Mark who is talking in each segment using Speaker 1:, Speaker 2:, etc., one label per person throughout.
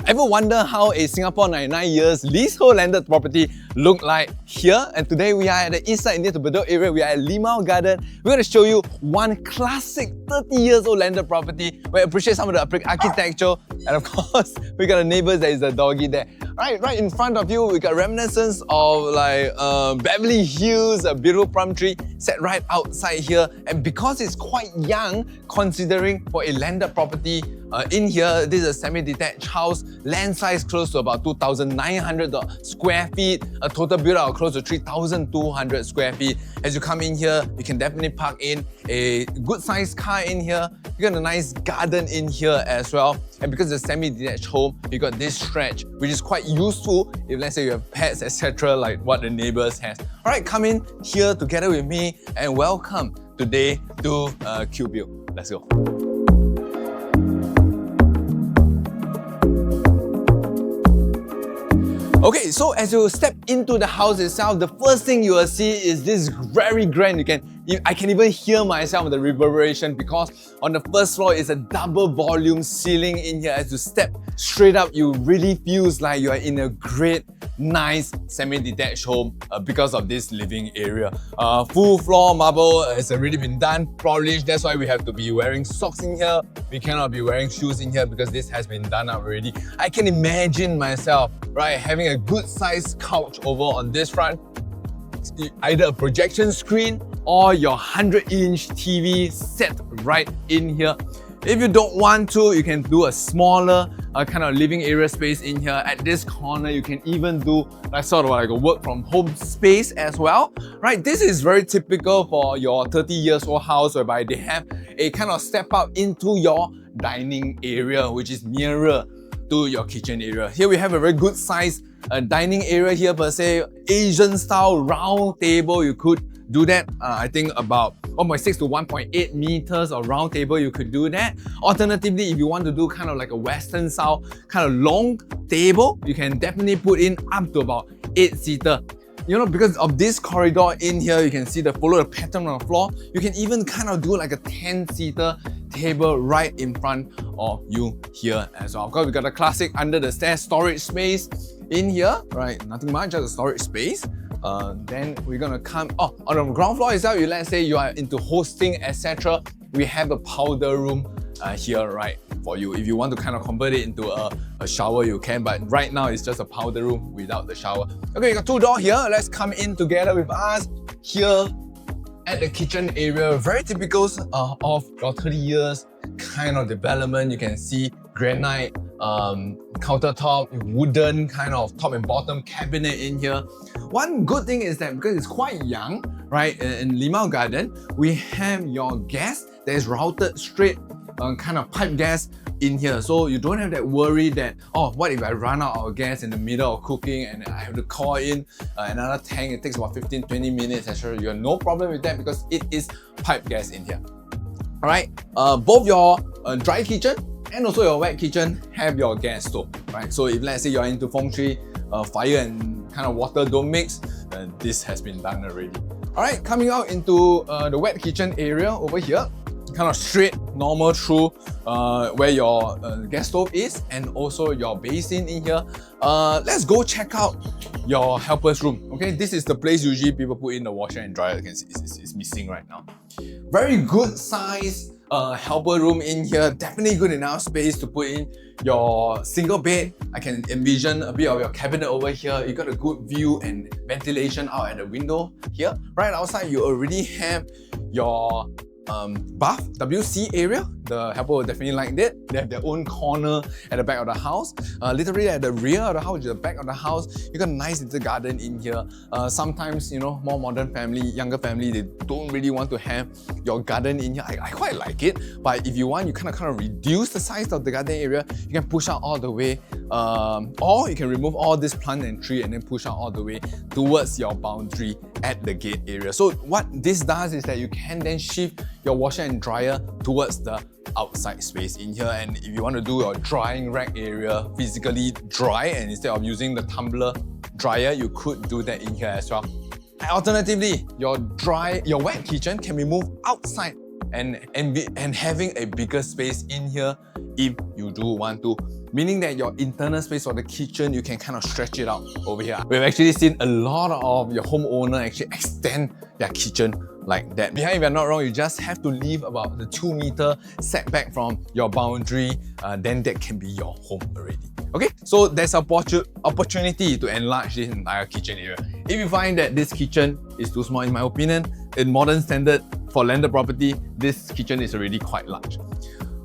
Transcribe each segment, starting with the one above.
Speaker 1: Ever wonder how a Singapore 99 years leasehold landed property look like here? And today we are at the east side near the Bedok area. We are at Limau Garden. We're going to show you one classic 30 years old landed property. We appreciate some of the architecture, and of course we got the neighbors. There is a doggy there. Right in front of you, we got reminiscence of like Beverly Hills, a beautiful plum tree set right outside here. And because it's quite young, considering for a landed property in here, this is a semi-detached house, land size close to about 2,900 square feet, a total build out close to 3,200 square feet. As you come in here, you can definitely park in a good sized car in here. You got a nice garden in here as well. And because it's a semi-detached home, you got this stretch, which is quite useful if let's say you have pets, etc., like what the neighbors has. Alright, come in here together with me and welcome today to QBuild. Let's go. Okay, so as you step into the house itself, the first thing you will see is this very grand. I can even hear myself the reverberation because on the first floor is a double volume ceiling in here. As you step straight up, you really feels like you are in a great, nice semi-detached home because of this living area. Full floor marble has already been done, polished. That's why we have to be wearing socks in here. We cannot be wearing shoes in here because this has been done up already. I can imagine myself, right, having a good sized couch over on this front, either a projection screen or your 100-inch TV set right in here. If you don't want to, you can do a smaller kind of living area space in here. At this corner, you can even do like sort of like a work from home space as well. Right, this is very typical for your 30 years old house whereby they have a kind of step up into your dining area, which is nearer to your kitchen area. Here we have a very good size dining area here per se, Asian style round table. You could do that. I think about 1.6 to 1.8 meters of round table, you could do that. Alternatively, if you want to do kind of like a Western style kind of long table, you can definitely put in up to about 8-seater. You know, because of this corridor in here, you can see follow the pattern on the floor. You can even kind of do like a 10-seater table right in front of you here as well. Of course, we got a classic under the stairs storage space in here, right? Nothing much, just a storage space. Then we're gonna come on the ground floor itself. Let's say you are into hosting, etc. We have a powder room here, right, for you. If you want to kind of convert it into a shower, you can, but right now it's just a powder room without the shower. Okay, you got two doors here. Let's come in together with us here at the kitchen area. Very typical of your 30 years kind of development. You can see granite countertop, wooden kind of top and bottom cabinet in here. One good thing is that because it's quite young, right, in Limau Garden, we have your gas that is routed straight kind of pipe gas in here. So you don't have that worry that, oh, what if I run out of gas in the middle of cooking and I have to call in another tank, it takes about 15-20 minutes, etc. You have no problem with that because it is pipe gas in here. Alright, both your dry kitchen and also your wet kitchen have your gas stove, right? So if let's say you're into feng shui, fire and kind of water don't mix, this has been done already. Alright, coming out into the wet kitchen area over here, kind of straight, normal through where your gas stove is and also your basin in here. Let's go check out your helper's room. Okay, this is the place usually people put in the washer and dryer. You can see it's missing right now. Very good size helper room in here. Definitely good enough space to put in your single bed. I can envision a bit of your cabinet over here. You got a good view and ventilation out at the window here. Right outside, you already have your bath, WC area. The helper will definitely like that. They have their own corner at the back of the house. Literally at the rear of the house, the back of the house, you got a nice little garden in here. Sometimes, you know, more modern family, younger family, they don't really want to have your garden in here. I quite like it, but if you want, you kind of reduce the size of the garden area. You can push out all the way, or you can remove all this plant and tree and then push out all the way towards your boundary at the gate area. So what this does is that you can then shift your washer and dryer towards the outside space in here. And if you want to do your drying rack area physically dry and instead of using the tumbler dryer, you could do that in here as well. Alternatively, your wet kitchen can be moved outside and having a bigger space in here if you do want to. Meaning that your internal space for the kitchen, you can kind of stretch it out over here. We've actually seen a lot of your homeowner actually extend their kitchen like that. Behind, if you're not wrong, you just have to leave about the 2-meter setback from your boundary, then that can be your home already. Okay, so there's an opportunity to enlarge this entire kitchen area. If you find that this kitchen is too small, in my opinion, in modern standard for landed property, this kitchen is already quite large.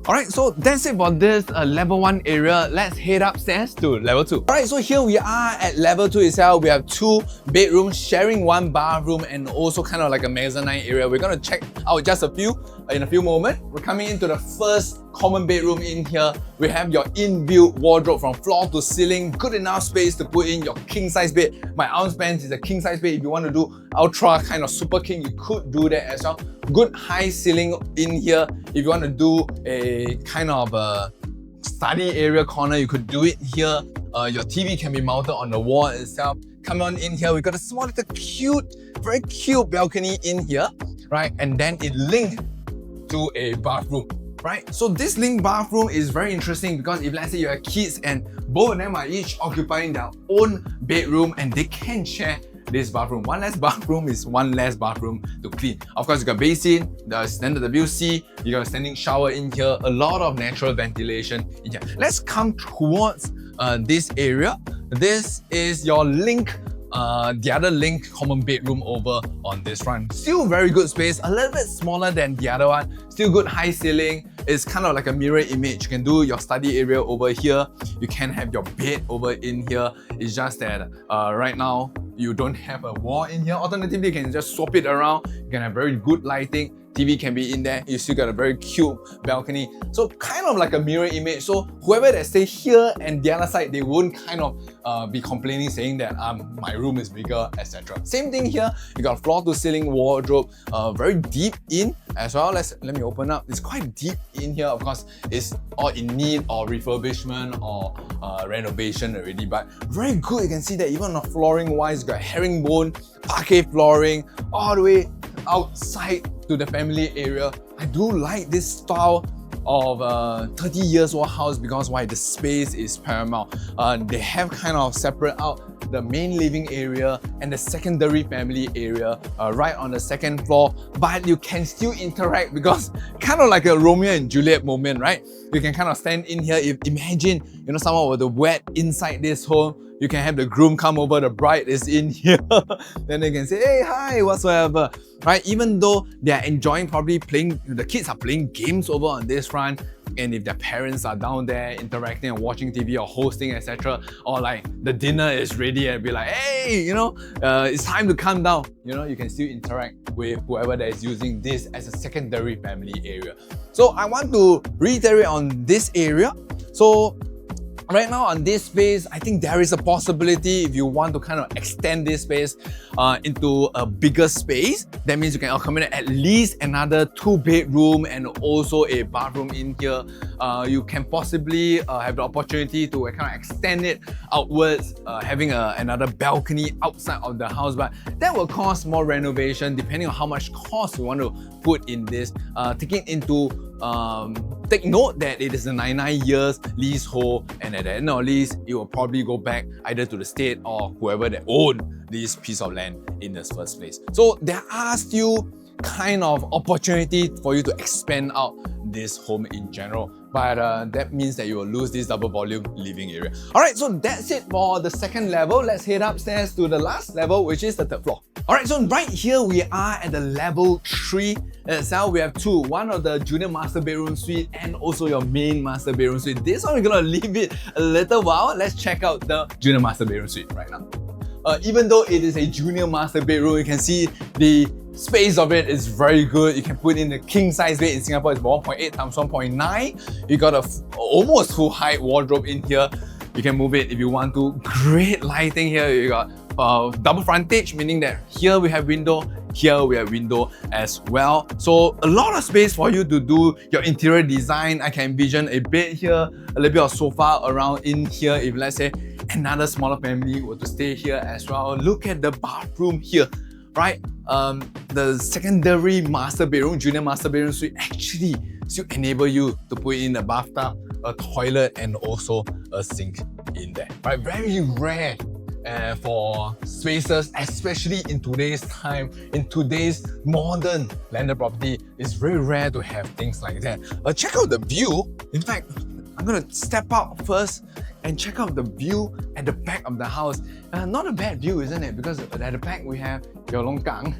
Speaker 1: Alright, so that's it for this level 1 area. Let's head upstairs to level 2. Alright, so here we are at level 2 itself. We have 2 bedrooms sharing 1 bathroom and also kind of like a mezzanine area. We're going to check out just a few in a few moments. We're coming into the first common bedroom in here. We have your inbuilt wardrobe from floor to ceiling. Good enough space to put in your king size bed. My arm span is a king size bed. If you want to do ultra kind of super king, you could do that as well. Good high ceiling in here. If you want to do a kind of a study area corner, you could do it here. Your TV can be mounted on the wall itself. Come on in here. We got a small little cute, very cute balcony in here, right? And then it linked to a bathroom. Right, so this linked bathroom is very interesting because if let's say you have kids and both of them are each occupying their own bedroom and they can share this bathroom. One less bathroom is one less bathroom to clean. Of course, you got basin, the standard WC, you got a standing shower in here, a lot of natural ventilation in here. Let's come towards this area. This is your link. The other link common bedroom over on this front. Still very good space, a little bit smaller than the other one. Still good high ceiling. It's kind of like a mirror image. You can do your study area over here. You can have your bed over in here. It's just that right now you don't have a wall in here. Alternatively, you can just swap it around. You can have very good lighting. TV can be in there. You still got a very cute balcony. So kind of like a mirror image. So whoever that stay here and the other side, they won't kind of be complaining saying that my room is bigger, etc. Same thing here. You got floor to ceiling wardrobe, very deep in as well. Let me open up. It's quite deep in here. Of course, it's all in need of refurbishment or renovation already, but very good. You can see that even on the flooring wise, you got herringbone, parquet flooring, all the way outside to the family area. I do like this style of 30 years old house because why? The space is paramount. They have kind of separate out the main living area and the secondary family area right on the second floor, but you can still interact because kind of like a Romeo and Juliet moment, right? You can kind of stand in here. If imagine, someone with the wet inside this home, you can have the groom come over, the bride is in here. Then they can say, hey, hi, whatsoever. Right? Even though they are enjoying probably playing, the kids are playing games over on this front, and if their parents are down there interacting and watching TV or hosting, etc., or like the dinner is ready and be like, hey, it's time to come down. You can still interact with whoever that is using this as a secondary family area. So I want to reiterate on this area. So right now on this space, I think there is a possibility if you want to kind of extend this space into a bigger space. That means you can accommodate at least another 2-bedroom and also a bathroom in here. You can possibly have the opportunity to kind of extend it outwards, having another balcony outside of the house, but that will cost more renovation depending on how much cost you want to put in this. Taking into take note that it is a 99 years leasehold, and at the end of lease, it will probably go back either to the state or whoever that owned this piece of land in the first place. So there are still kind of opportunity for you to expand out this home in general, but that means that you will lose this double volume living area. Alright, so that's it for the second level. Let's head upstairs to the last level, which is the third floor. Alright, so right here we are at the level 3 itself. We have 2, one of the junior master bedroom suite and also your main master bedroom suite. This one we're gonna leave it a little while. Let's check out the junior master bedroom suite right now. Even though it is a junior master bedroom, you can see the space of it is very good. You can put in the king size bed. In Singapore, it's 1.8 times 1.9. You got a almost full height wardrobe in here. You can move it if you want to. Great lighting here. You got double frontage, meaning that here we have window, here we have window as well. So a lot of space for you to do your interior design. I can envision a bed here, a little bit of sofa around in here if let's say another smaller family were to stay here as well. Look at the bathroom here, right? The secondary master bedroom, junior master bedroom suite actually still enable you to put in a bathtub a toilet and also a sink in there. Right, very rare for spaces, especially in today's time, in today's modern landed property. It's very rare to have things like that. Check out the view. In fact, I'm gonna step out first and check out the view at the back of the house. Not a bad view, isn't it? Because at the back we have your longkang,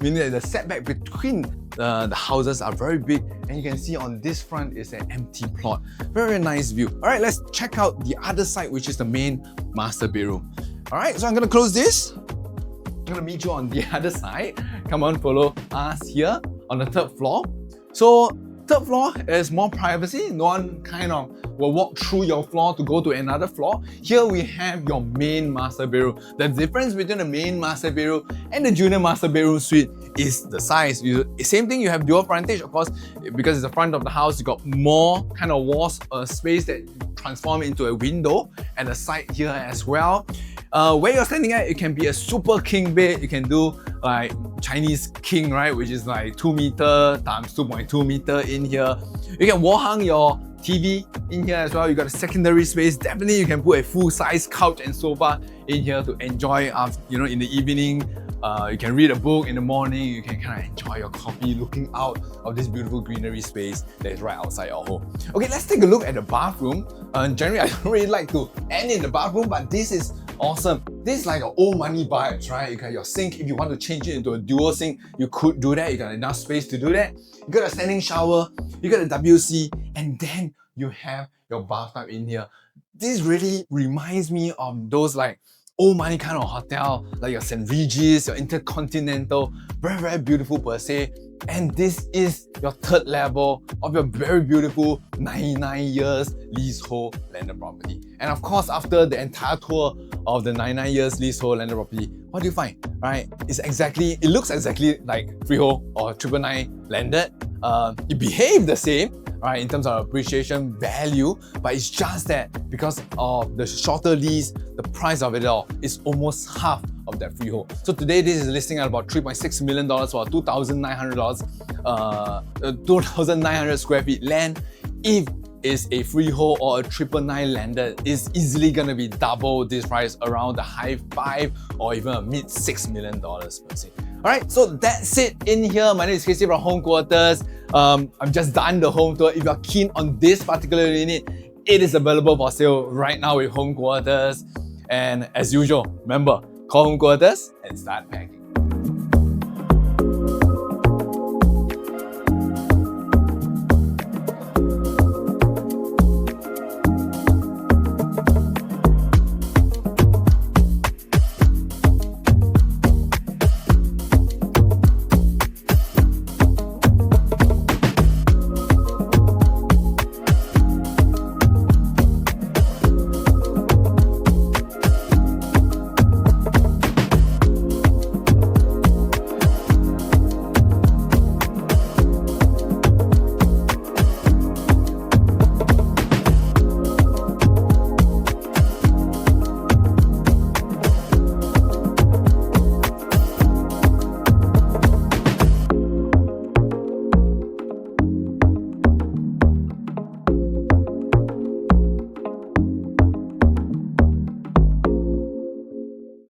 Speaker 1: meaning that the setback between the houses are very big, and you can see on this front is an empty plot. Very nice view. All right, let's check out the other side, which is the main master bedroom. All right, so I'm gonna close this. I'm gonna meet you on the other side. Come on, follow us here on the third floor. So third floor is more privacy. No one kind of will walk through your floor to go to another floor. Here we have your main master bedroom. The difference between the main master bedroom and the junior master bedroom suite is the size. Same thing, you have dual frontage, of course, because it's the front of the house. You got more kind of walls, space that transform into a window, and the side here as well. Where you're standing at, it can be a super king bed. You can do like Chinese king, right, which is like 2 meter times 2.2 meter in here. You can wall hang your TV in here as well. You got a secondary space. Definitely you can put a full-size couch and sofa in here to enjoy in the evening. You can read a book in the morning. You can kind of enjoy your coffee looking out of this beautiful greenery space that is right outside your home. Okay, let's take a look at the bathroom. Generally, I don't really like to end in the bathroom, but this is awesome. This is like an old money vibes, right? You got your sink. If you want to change it into a dual sink, you could do that. You got enough space to do that. You got a standing shower. You got a WC, and then you have your bathtub in here. This really reminds me of those like old money kind of hotel, like your St. Regis, your Intercontinental. Very, very beautiful per se. And this is your third level of your very beautiful 99 years leasehold landed property. And of course, after the entire tour of the 99 years leasehold landed property, what do you find? Right? It looks exactly like freehold or 999 landed. It behaves the same, right, in terms of appreciation value, but it's just that because of the shorter lease, the price of it all is almost half of that freehold. So today this is listing at about $3.6 million for $2,900 square feet land. If it's a freehold or a 999 landed, it's easily gonna be double this price, around the high $5 or even a mid $6 million per se. Alright, so that's it in here. My name is Casey from Home Quarters. I've just done the home tour. If you're keen on this particular unit, it is available for sale right now with Home Quarters. And as usual, remember, call Home Quarters and start packing.